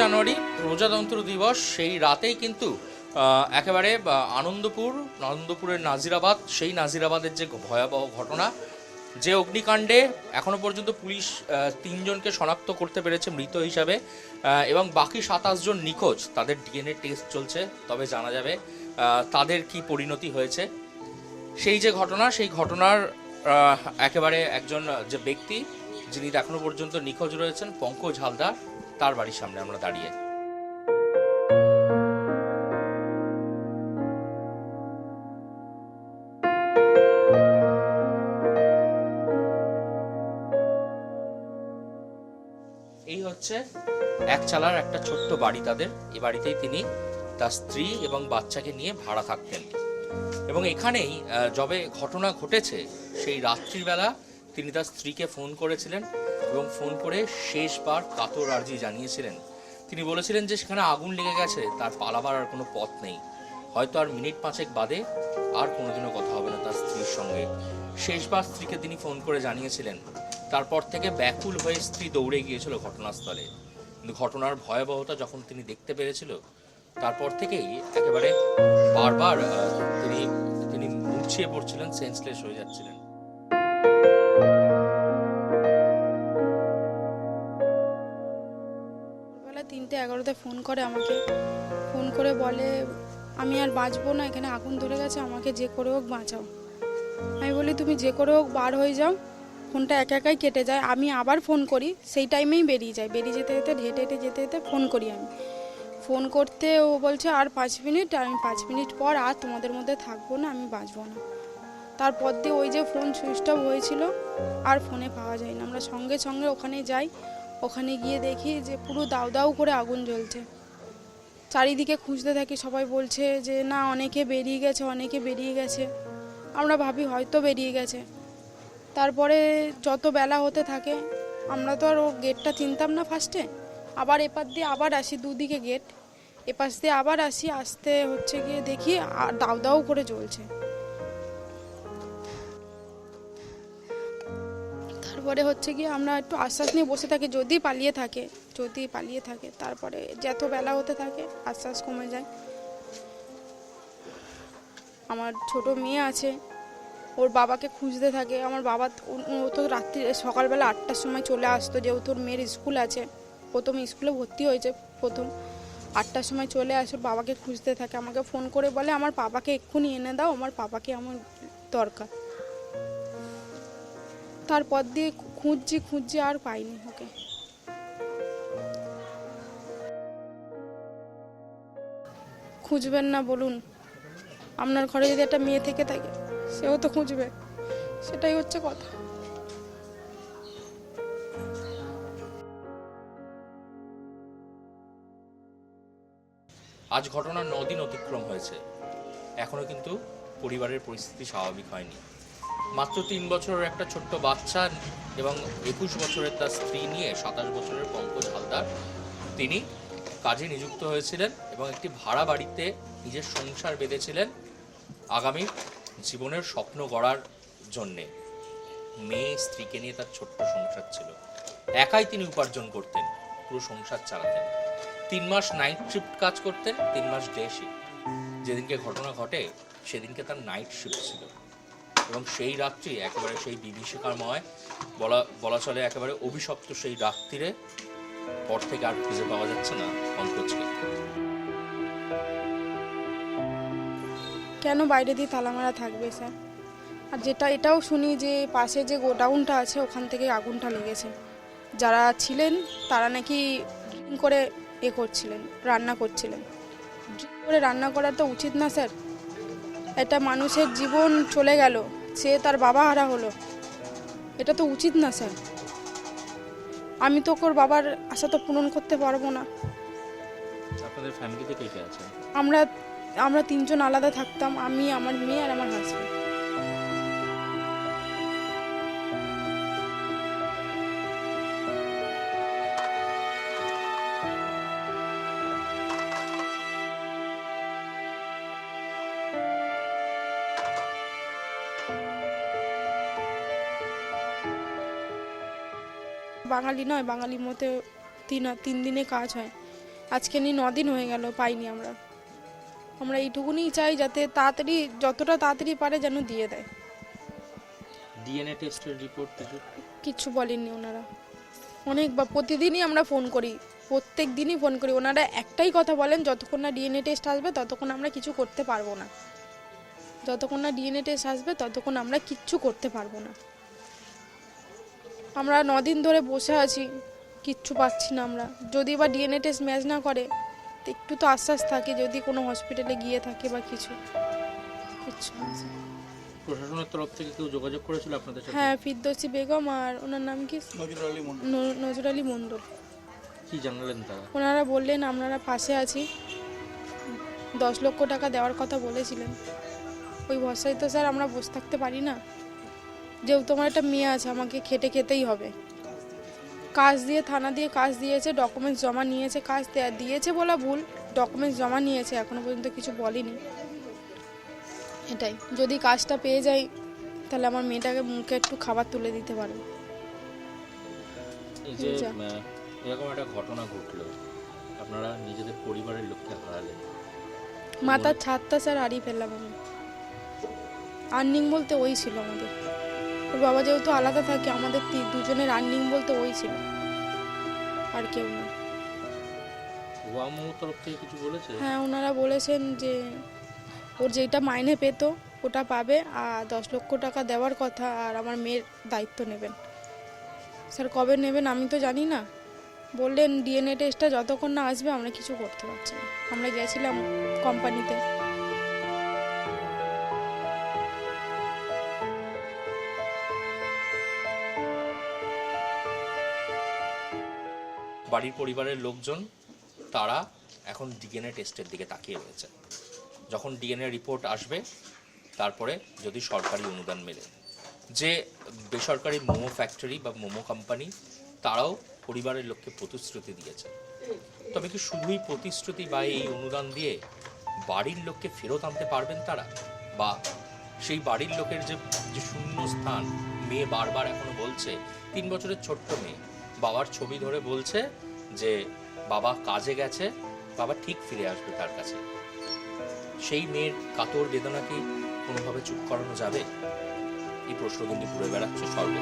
জানুয়ারি প্রজাতন্ত্র দিবস, সেই রাতেই কিন্তু একেবারে আনন্দপুরের নাজিরাবাদ, সেই নাজিরাবাদের যে ভয়াবহ ঘটনা, যে অগ্নিকাণ্ডে এখনো পর্যন্ত পুলিশ 3জনকে শনাক্ত করতে পেরেছে মৃত হিসাবে, এবং বাকি 27 জন নিখোঁজ। তাদের ডিএনএ টেস্ট চলছে, তবে জানা যাবে তাদের কি পরিণতি হয়েছে। সেই যে ঘটনা, সেই ঘটনার একেবারে একজন যে ব্যক্তি যিনি এখনো পর্যন্ত নিখোঁজ রয়েছেন, পঙ্কজ হালদার, তার বাড়ির সামনে আমরা দাঁড়িয়ে। এই হচ্ছে একচালার একটা ছোট্ট বাড়ি তাদের। এই বাড়িতেই তিনি তার স্ত্রী এবং বাচ্চাকে নিয়ে ভাড়া থাকতেন, এবং এখানেই যবে ঘটনা ঘটেছে সেই রাত্রির বেলা তিনি তার স্ত্রীকে ফোন করেছিলেন এবং ফোন করে শেষবার কাতর আর্জি জানিয়েছিলেন। তিনি বলেছিলেন যে সেখানে আগুন লেগে গেছে, তার পালাবার আর কোনো পথ নেই, হয়তো আর মিনিট 5 বাদে আর কোনোদিনও কথা হবে না তার স্ত্রীর সঙ্গে। শেষবার স্ত্রীকে তিনি ফোন করে জানিয়েছিলেন। তারপর থেকে ব্যাকুল হয়ে স্ত্রী দৌড়ে গিয়েছিল ঘটনাস্থলে, কিন্তু ঘটনার ভয়াবহতা যখন তিনি দেখতে পেরেছিল, তারপর থেকেই একেবারে বারবার তিনি মুর্ছিয়ে পড়ছিলেন, সেন্সলেস হয়ে যাচ্ছিলেন। বেলা 3:11 ফোন করে আমাকে, ফোন করে বলে আমি আর বাঁচবো না, এখানে আগুন ধরে গেছে, আমাকে যে করে হোক বাঁচাও। আমি বলি তুমি যে করে হোক বার হয়ে যাও। ফোনটা একাই কেটে যায়। আমি আবার ফোন করি, সেই টাইমেই বেরিয়ে যায়। বেরিয়ে যেতে যেতে হেঁটে হেঁটে যেতে যেতে ফোন করি। আমি ফোন করতে ও বলছে আর 5 মিনিট। আমি 5 মিনিট পর আর তোমাদের মধ্যে থাকবো না, আমি বাঁচবো না। তারপর দিয়ে ওই যে ফোন সুইচ অফ হয়েছিল, আর ফোনে পাওয়া যায় না। আমরা সঙ্গে সঙ্গে ওখানে যাই। ওখানে গিয়ে দেখি যে পুরো দাউ দাউ করে আগুন জ্বলছে। চারিদিকে খুঁজতে থাকি, সবাই বলছে যে না অনেকে বেরিয়ে গেছে, অনেকে বেরিয়ে গেছে। আমরা ভাবি হয়তো বেরিয়ে গেছে। তারপরে যত বেলা হতে থাকে, আমরা তো আর ও গেটটা চিনতাম না ফার্স্টে। আবার এপার দিয়ে আবার আসি, দুদিকে গেট, এপাশ দিয়ে আবার আসি, আসতে হচ্ছে গিয়ে দেখি আর দাউ দাউ করে জ্বলছে। তারপরে হচ্ছে গিয়ে আমরা একটু আশ্বাস নিয়ে বসে থাকি, যদি পালিয়ে থাকে। তারপরে যত বেলা হতে থাকে আশ্বাস কমে যায়। আমার ছোট মেয়ে আছে, ওর বাবাকে খুঁজতে থাকে। আমার বাবা ও তো রাত্রি সকালবেলা 8টার সময় চলে আসতো, যেহেতু ওর মেয়ের স্কুল আছে, প্রথম স্কুলে ভর্তি হয়েছে, প্রথম 8টার সময় চলে আসে, ওর বাবাকে খুঁজতে থাকে। আমাকে ফোন করে বলে আমার পাপাকে এক্ষুনি এনে দাও, আমার পাপাকে আমার দরকার। তারপর দিয়ে খুঁজছি আর পাইনি ওকে। খুঁজবেন না বলুন? আপনার ঘরে যদি একটা মেয়ে থেকে থাকে, সেও তো খুঁজবে, সেটাই হচ্ছে কথা। আজ ঘটনার 9 দিন অতিক্রম হয়েছে, এখনো কিন্তু পরিবারের পরিস্থিতি স্বাভাবিক হয়নি। মাত্র 3 বছরের একটা ছোট্ট বাচ্চা এবং 21 বছরের তার স্ত্রী নিয়ে 27 বছরের পঙ্কজ হালদার, তিনি কাজে নিযুক্ত হয়েছিলেন এবং একটি ভাড়া বাড়িতে নিজের সংসার বেঁধেছিলেন আগামী জীবনের স্বপ্ন গড়ার জন্যে। মেয়ে স্ত্রীকে নিয়ে তার ছোট্ট সংসার ছিল, একাই তিনি উপার্জন করতেন, পুরো সংসার চালাতেন। 3 মাস নাইট শিফট কাজ করতেন, 3 মাস ডে শিফট। যেদিনকে ঘটনা ঘটে সেদিনকে তার নাইট শিফট ছিল, এবং সেই রাত্রি একেবারে সেই বিভীষিকাময়, বলা চলে একেবারে অভিশপ্ত সেই রাত্রিরে পর থেকে আর খুঁজে পাওয়া যাচ্ছে না পঙ্কজকে। কেন বাইরে দিয়ে তালা মারা থাকবে স্যার? আর এটাও শুনি যে পাশে যে গোডাউনটা আছে, ওখান থেকে আগুনটা লেগেছে। যারা ছিলেন তারা নাকি ড্রিঙ্ক করে রান্না করছিলেন। ড্রিঙ্ক করে রান্না করা তো উচিত না স্যার। একটা মানুষের জীবন চলে গেল, সে তার বাবা হারা হলো, এটা তো উচিত না স্যার। আমি তো ওর বাবার আশা তো পূরণ করতে পারবো না। আপনাদের ফ্যামিলিতে কে কে আছে? আমরা 3জন আলাদা থাকতাম, আমি, আমার মেয়ে আর আমার হাজবেন্ড। বাঙালি নয়, বাঙালির মতে 3 দিনে কাজ হয়। আজকে নিয়ে 9 দিন হয়ে গেল, পাইনি আমরা। আমরা এইটুকুনি চাই যাতে তাড়াতাড়ি, যতটা তাড়াতাড়ি পারে যেন দিয়ে দেয়। ডিএনএ টেস্টের রিপোর্ট কিচ্ছু বলেননি ওনারা। অনেকবার প্রতিদিনই আমরা ফোন করি, প্রত্যেক দিনই ফোন করি। ওনারা একটাই কথা বলেন, যতক্ষণ না ডিএনএ টেস্ট আসবে ততক্ষণ আমরা কিছু করতে পারবো না। যতক্ষণ না ডিএনএ টেস্ট আসবে ততক্ষণ আমরা কিচ্ছু করতে পারবো না। আমরা 9 দিন ধরে বসে আছি, কিচ্ছু পাচ্ছি না আমরা। যদি বা ডিএনএ টেস্ট ম্যাচ না করে তো একটু তো আশ্বাস থাকে, যদি কোনো হসপিটালে গিয়ে থাকে বা কিছু। কিচ্ছু না। প্রশাসনের তরফ থেকে কেউ যোগাযোগ করেছিল আপনাদের সাথে? হ্যাঁ, ফিরদৌসী বেগম আর ওনার নাম কি, নজরুল আলী মণ্ডল। কি জানালেন তারা? ওনারা বললেন আপনারা পাশে আছি, 10 লক্ষ টাকা দেওয়ার কথা বলেছিলেন। ওই ভরসায় তো স্যার আমরা বসে থাকতে পারি না। যেহেতু আমার একটা মেয়ে আছে, আমাকে খেটে খেতেই হবে। কাজ দিয়ে, থানা দিয়ে কাজ দিয়েছে, ডকুমেন্টস জমা নিয়েছে। কাজ দিয়েছে বলা ভুল, ডকুমেন্টস জমা নিয়েছে, এখনো পর্যন্ত কিছু বলেনি। এটাই, যদি কাজটা পেয়ে যাই তাহলে আমার মেয়েটাকে মুখে একটু খাবার তুলে দিতে পারবো। এই যে এরকম একটা ঘটনা ঘটলো, আপনারা নিজেদের পরিবারের লোককে হারালেন, মাথার ছাদটা স্যার হারিয়ে ফেললাম আমি। আর্নিং বলতে ওই ছিল আমাদের। ওর বাবা যেহেতু আলাদা থাকে, আমাদের দুজনের আর্নিং বলতে ওই ছিল, আর কেউ না। ওয়ামো তরফ থেকে কিছু বলেছে? হ্যাঁ, ওনারা বলেছেন যে ওর যেটা মাইনে পেত ওটা পাবে, আর 10 লক্ষ টাকা দেওয়ার কথা, আর আমার মেয়ের দায়িত্ব নেবেন। স্যার কবে নেবেন আমি তো জানি না। বললেন ডিএনএ টেস্টটা যতক্ষণ না আসবে আমরা কিছু করতে পারছি না। আমরা গেছিলাম কোম্পানিতে। বাড়ির পরিবারের লোকজন তারা এখন ডিএনএ টেস্টের দিকে তাকিয়ে রয়েছে। যখন ডিএনএ রিপোর্ট আসবে তারপরে যদি সরকারি অনুদান মেলে, যে বেসরকারি মোমো ফ্যাক্টরি বা মোমো কোম্পানি তারাও পরিবারের লোককে প্রতিশ্রুতি দিয়েছে। তবে কি শুধুই প্রতিশ্রুতি বা এই অনুদান দিয়ে বাড়ির লোককে ফেরত আনতে পারবেন তারা? বা সেই বাড়ির লোকের যে শূন্য স্থান, মেয়ে বারবার এখনো বলছে, 3 বছরের ছোট্ট মেয়ে, বাবার ছবি ধরে বলছে যে বাবা কাজে গেছে, বাবা ঠিক ফিরে আসবে তার কাছে। সেই মেয়ের কাতর বেদনা কি কোনোভাবে চুপ করানো যাবে? এই প্রশ্ন কিন্তু ঘুরে বেড়াচ্ছে সর্ব